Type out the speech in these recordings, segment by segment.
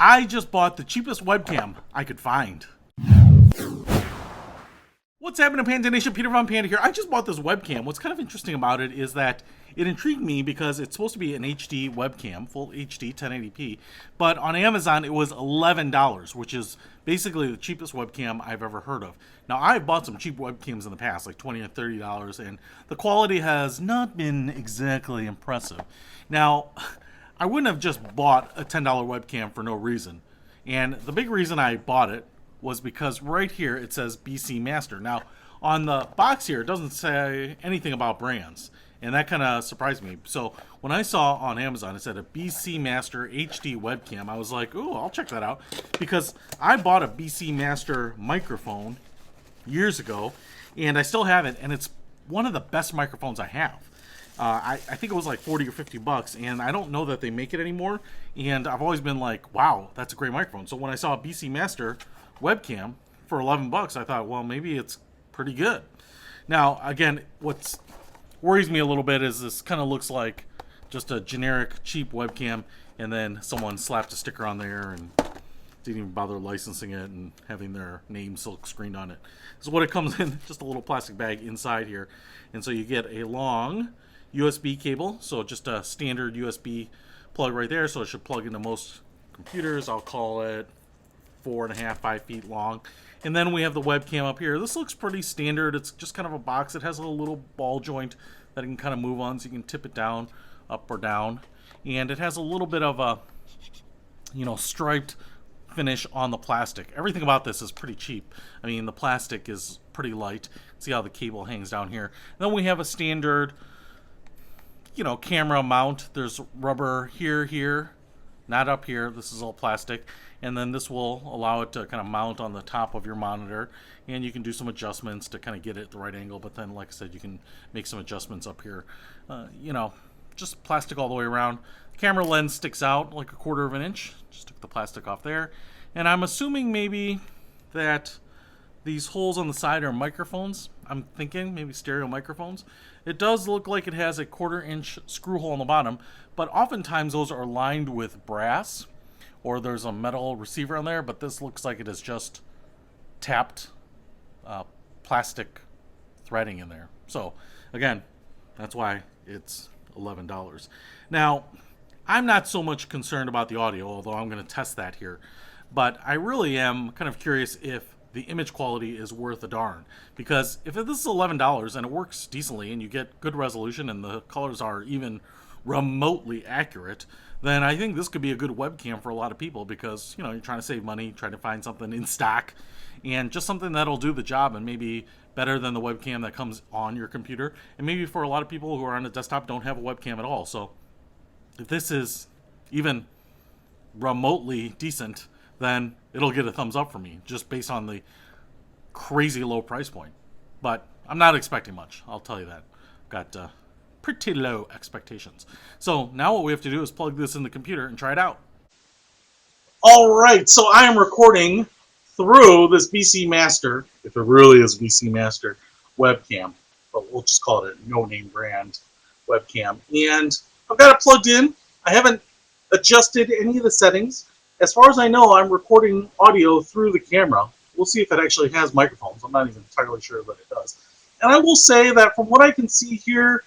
I just bought the cheapest webcam I could find. What's happening, Panda Nation? Peter Von Panda here. I just bought this webcam. What's kind of interesting about it is that it intrigued me because it's supposed to be an HD webcam, full HD 1080p, but on Amazon it was $11, which is basically the cheapest webcam I've ever heard of. Now, I've bought some cheap webcams in the past, like $20 or $30, and the quality has not been exactly impressive. Now, I wouldn't have just bought a $10 webcam for no reason, and the big reason I bought it was because right here it says BC Master. Now, on the box here, it doesn't say anything about brands, and that kind of surprised me. So when I saw on Amazon it said a BC Master HD webcam, I was like, ooh, I'll check that out, because I bought a BC Master microphone years ago, and I still have it, and it's one of the best microphones I have. I think it was like 40 or 50 bucks, and I don't know that they make it anymore, and I've always been like, wow, that's a great microphone. So when I saw a BC Master webcam for 11 bucks, I thought, well, maybe it's pretty good. Now, again, what worries me a little bit is this kind of looks like just a generic cheap webcam, and then someone slapped a sticker on there and didn't even bother licensing it and having their name silk screened on it. So what it comes in, just a little plastic bag inside here, and so you get a long USB cable, so just a standard USB plug right there, so it should plug into most computers. I'll call it 4.5, 5 feet long. And then we have the webcam up here. This looks pretty standard. It's just kind of a box. It has a little ball joint that you can kind of move on, so you can tip it down, up or down. And it has a little bit of a, striped finish on the plastic. Everything about this is pretty cheap. I mean, the plastic is pretty light. See how the cable hangs down here. And then we have a standard, camera mount. There's rubber here, not up here. This is all plastic. And then this will allow it to kind of mount on the top of your monitor, and you can do some adjustments to kind of get it at the right angle. But then, like I said, you can make some adjustments up here. Just plastic all the way around. The camera lens sticks out like 1/4 of an inch. Just took the plastic off there. And I'm assuming maybe that these holes on the side are microphones. I'm thinking maybe stereo microphones. It does look like it has a 1/4 inch screw hole on the bottom, but oftentimes those are lined with brass, or there's a metal receiver on there, but this looks like it is just tapped plastic threading in there. So again, that's why it's $11. Now, I'm not so much concerned about the audio, although I'm going to test that here, but I really am kind of curious if the image quality is worth a darn, because if this is $11 and it works decently and you get good resolution and the colors are even remotely accurate, then I think this could be a good webcam for a lot of people, because you're trying to save money, trying to find something in stock, and just something that'll do the job and maybe better than the webcam that comes on your computer. And maybe for a lot of people who are on a desktop don't have a webcam at all. So if this is even remotely decent, then it'll get a thumbs up for me, just based on the crazy low price point. But I'm not expecting much, I'll tell you that. Got pretty low expectations. So now what we have to do is plug this in the computer and try it out. All right, so I am recording through this BC Master, if it really is BC Master webcam, but we'll just call it a no-name brand webcam. And I've got it plugged in. I haven't adjusted any of the settings. As far as I know, I'm recording audio through the camera. We'll see if it actually has microphones. I'm not even entirely sure that it does. And I will say that from what I can see here,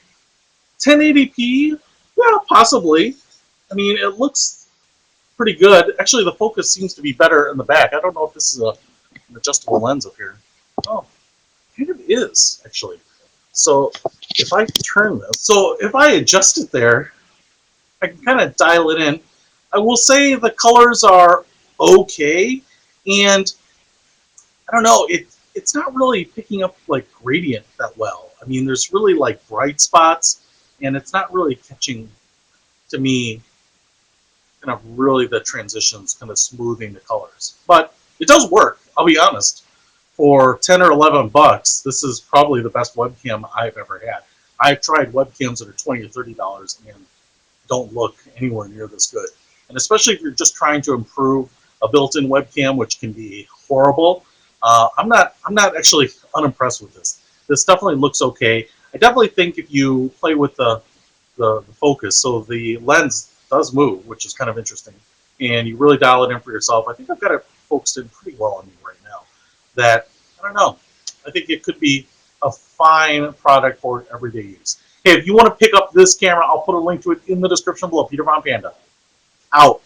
1080p, yeah, possibly. I mean, it looks pretty good. Actually, the focus seems to be better in the back. I don't know if this is an adjustable lens up here. Oh, kind of is, actually. So if I turn this, so if I adjust it there, I can kind of dial it in. I will say the colors are okay, and I don't know, it's not really picking up like gradient that well. I mean, there's really like bright spots, and it's not really catching, to me, kind of really the transitions, kind of smoothing the colors. But it does work, I'll be honest. For 10 or 11 bucks, this is probably the best webcam I've ever had. I've tried webcams that are $20 or $30 and don't look anywhere near this good. And especially if you're just trying to improve a built-in webcam, which can be horrible, I'm not actually unimpressed with this. This definitely looks okay. I definitely think if you play with the focus, so the lens does move, which is kind of interesting. and you really dial it in for yourself, I think I've got it focused in pretty well on me right now. That, I don't know, I think it could be a fine product for everyday use. Hey, if you want to pick up this camera, I'll put a link to it in the description below. Peter Von Panda, out.